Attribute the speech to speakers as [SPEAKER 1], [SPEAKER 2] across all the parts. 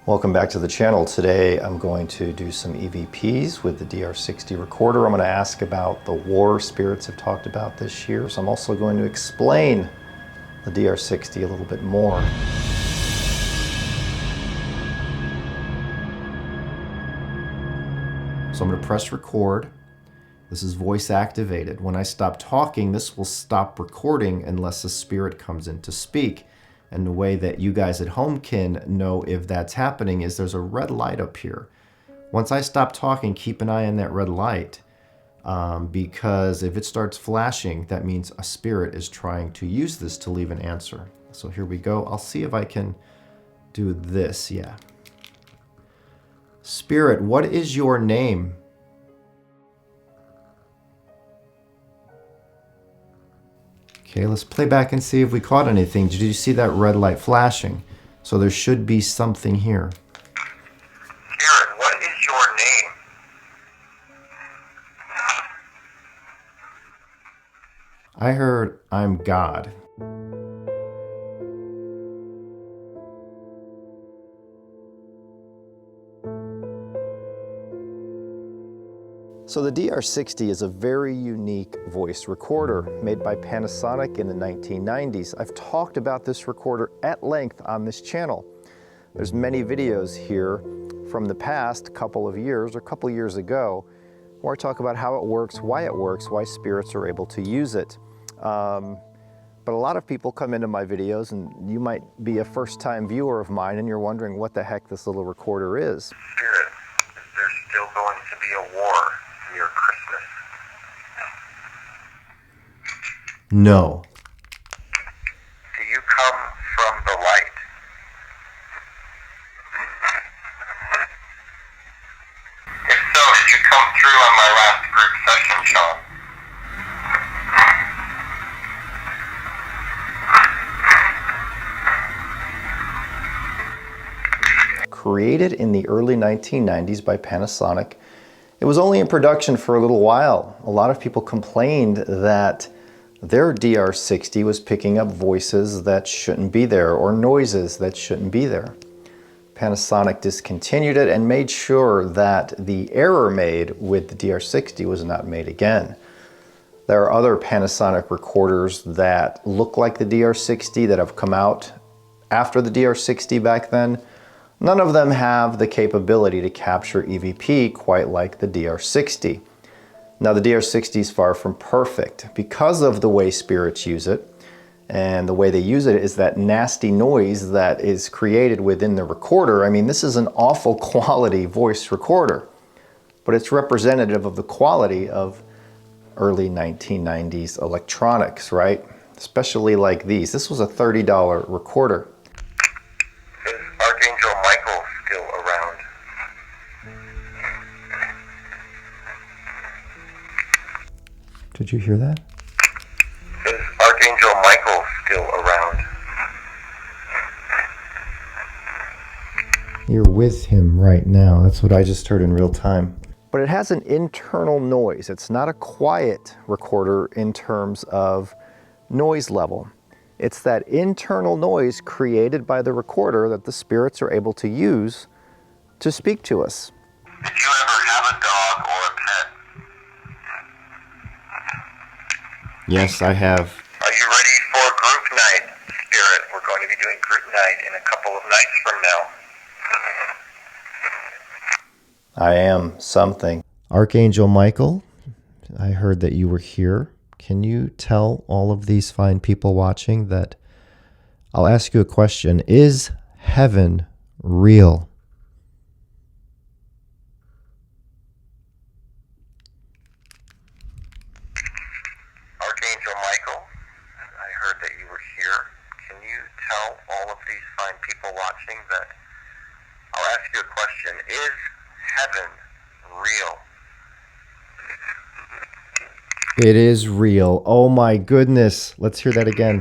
[SPEAKER 1] Welcome back to the channel. Today I'm going to do some EVPs with the DR60 recorder. I'm going to ask about the war spirits have talked about this year. So I'm also going to explain the DR60 a little bit more. So I'm going to press record. This is voice activated. When I stop talking, this will stop recording unless a spirit comes in to speak. And the way that you guys at home can know if that's happening is there's a red light up here. Once I stop talking, keep an eye on that red light because if it starts flashing, that means a spirit is trying to use this to leave an answer. So here we go. I'll see if I can do this. Yeah. Spirit, what is your name? Okay, let's play back and see if we caught anything. Did you see that red light flashing? So there should be something here.
[SPEAKER 2] Spirit, what is your name?
[SPEAKER 1] I heard, I'm God. So the DR60 is a very unique voice recorder made by Panasonic in the 1990s. I've talked about this recorder at length on this channel. There's many videos here from the past couple of years ago where I talk about how it works, why spirits are able to use it. But a lot of people come into my videos and you might be a first-time viewer of mine and you're wondering what the heck this little recorder is.
[SPEAKER 2] Spirit, is there still going to be a war near Christmas?
[SPEAKER 1] No.
[SPEAKER 2] Do you come from the light? If so, did you come through on my last group session, Sean?
[SPEAKER 1] Created in the early 1990s by Panasonic. It was only in production for a little while. A lot of people complained that their DR60 was picking up voices that shouldn't be there or noises that shouldn't be there. Panasonic discontinued it and made sure that the error made with the DR60 was not made again. There are other Panasonic recorders that look like the DR60 that have come out after the DR60 back then. None of them have the capability to capture EVP quite like the DR60. Now the DR60 is far from perfect because of the way spirits use it, and the way they use it is that nasty noise that is created within the recorder. I mean, this is an awful quality voice recorder, but it's representative of the quality of early 1990s electronics, right? Especially like these. This was a $30 recorder. Did you hear that?
[SPEAKER 2] Is Archangel Michael still around?
[SPEAKER 1] You're with him right now. That's what I just heard in real time. But it has an internal noise. It's not a quiet recorder in terms of noise level. It's that internal noise created by the recorder that the spirits are able to use to speak to us.
[SPEAKER 2] Did you ever have a dog or a pet?
[SPEAKER 1] Yes, I have.
[SPEAKER 2] Are you ready for group night, Spirit? We're going to be doing group night in a couple of nights from now.
[SPEAKER 1] I am something. Archangel Michael, I heard that you were here. Can you tell all of these fine people watching that I'll ask you a question. Is heaven real?
[SPEAKER 2] Archangel Michael, I heard that you were here. Can you tell all of these fine people watching that I'll ask you a question. Is heaven real?
[SPEAKER 1] It is real. Oh my goodness. Let's hear that again.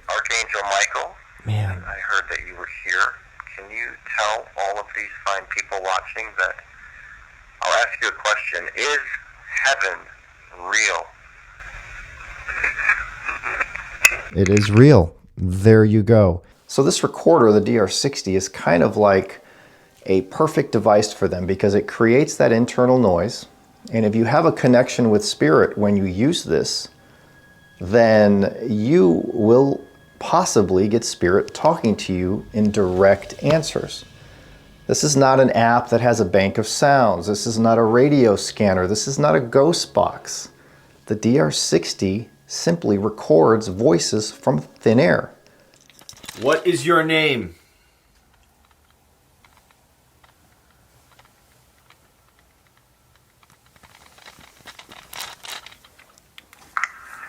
[SPEAKER 2] Archangel Michael,
[SPEAKER 1] Man.
[SPEAKER 2] I heard that you were here. Can you tell all of these fine people watching that I'll ask you a question. Is heaven real?
[SPEAKER 1] It is real. There you go. So this recorder, the DR60, is kind of like a perfect device for them because it creates that internal noise. And if you have a connection with spirit when you use this, then you will possibly get spirit talking to you in direct answers. This is not an app that has a bank of sounds. This is not a radio scanner. This is not a ghost box. The DR60 simply records voices from thin air.
[SPEAKER 3] What is your name?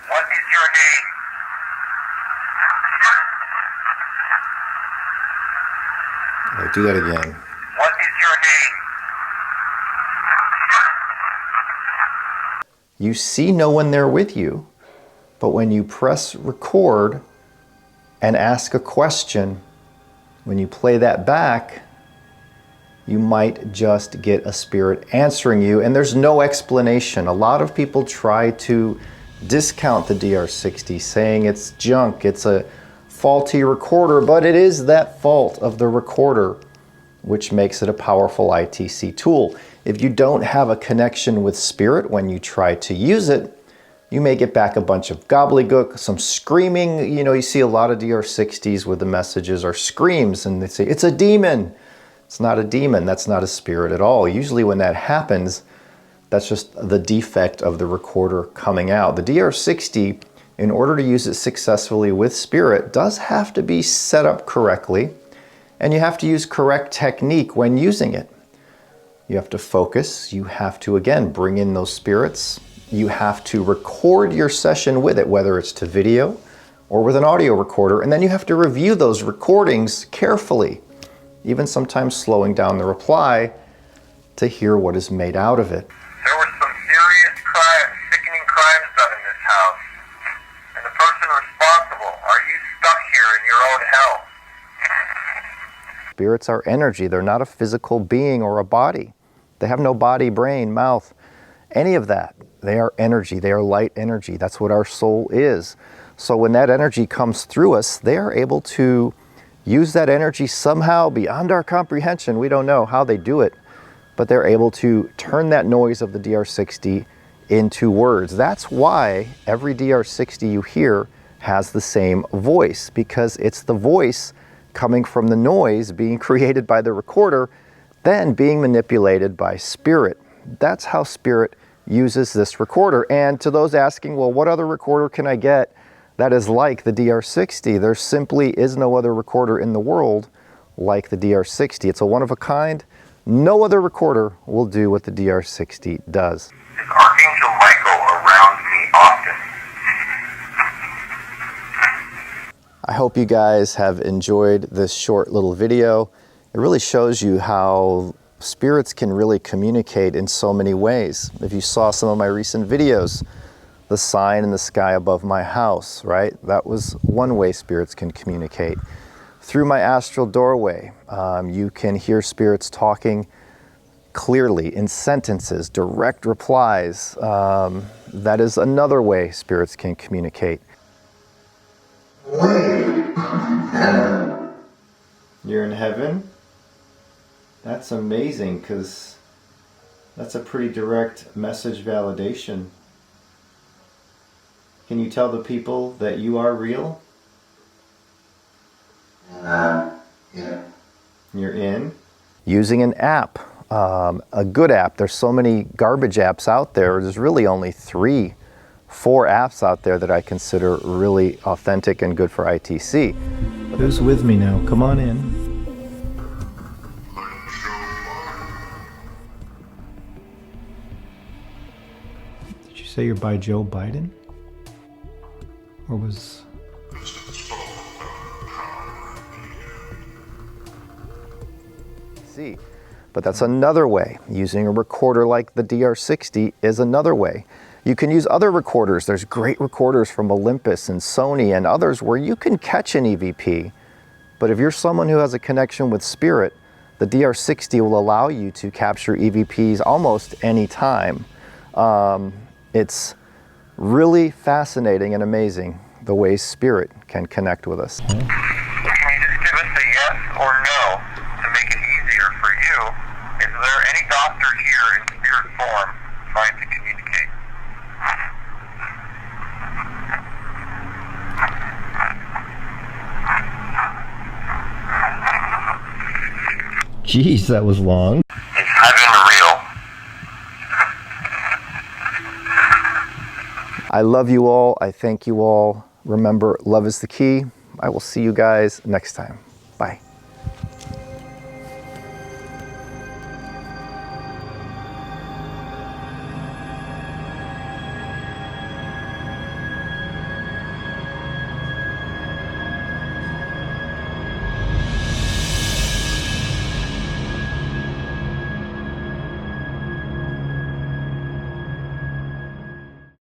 [SPEAKER 2] What is your name?
[SPEAKER 1] I'll do that again.
[SPEAKER 2] What is your name?
[SPEAKER 1] You see no one there with you, but when you press record and ask a question, when you play that back, you might just get a spirit answering you, and there's no explanation. A lot of people try to discount the DR60, saying it's junk, it's a faulty recorder, but it is that fault of the recorder which makes it a powerful ITC tool. If you don't have a connection with spirit when you try to use it, you may get back a bunch of gobbledygook, some screaming. You know, you see a lot of DR60s where the messages are screams and they say, it's a demon. It's not a demon, that's not a spirit at all. Usually when that happens, that's just the defect of the recorder coming out. The DR60, in order to use it successfully with spirit, does have to be set up correctly, and you have to use correct technique when using it. You have to focus, you have to, again, bring in those spirits. You have to record your session with it, whether it's to video or with an audio recorder, and then you have to review those recordings carefully, even sometimes slowing down the reply to hear what is made out of it.
[SPEAKER 2] There were some serious sickening crimes done in this house. And the person responsible, are you stuck here in your own hell?
[SPEAKER 1] Spirits are energy. They're not a physical being or a body. They have no body, brain, mouth, any of that. They are energy. They are light energy. That's what our soul is. So when that energy comes through us, they are able to use that energy somehow beyond our comprehension. We don't know how they do it, but they're able to turn that noise of the DR60 into words. That's why every DR60 you hear has the same voice, because it's the voice coming from the noise being created by the recorder, then being manipulated by spirit. That's how spirit uses this recorder. And to those asking, well, what other recorder can I get that is like the DR60? There simply is no other recorder in the world like the DR60. It's a one of a kind. No other recorder will do what the DR60 does.
[SPEAKER 2] Is Archangel Michael around me often?
[SPEAKER 1] I hope you guys have enjoyed this short little video. It really shows you how spirits can really communicate in so many ways. If you saw some of my recent videos, the sign in the sky above my house, right? That was one way spirits can communicate. Through my astral doorway, you can hear spirits talking clearly in sentences, direct replies. That is another way spirits can communicate. You're in heaven? That's amazing, because that's a pretty direct message validation. Can you tell the people that you are real?
[SPEAKER 2] Yeah.
[SPEAKER 1] You're in? Using an app, a good app. There's so many garbage apps out there. There's really only 3, 4 apps out there that I consider really authentic and good for ITC. Who's with me now? Come on in. Did you say you're by Joe Biden? Or was... See, but that's another way. Using a recorder like the DR60 is another way. You can use other recorders. There's great recorders from Olympus and Sony and others where you can catch an EVP. But if you're someone who has a connection with spirit, the DR60 will allow you to capture EVPs almost any time. It's really fascinating and amazing the way spirit can connect with us.
[SPEAKER 2] Can you just give us a yes or no to make it easier for you? doctor here in spirit form trying to communicate.
[SPEAKER 1] Jeez, that was long.
[SPEAKER 2] Is heaven real?
[SPEAKER 1] I love you all. I thank you all. Remember, love is the key. I will see you guys next time. Bye.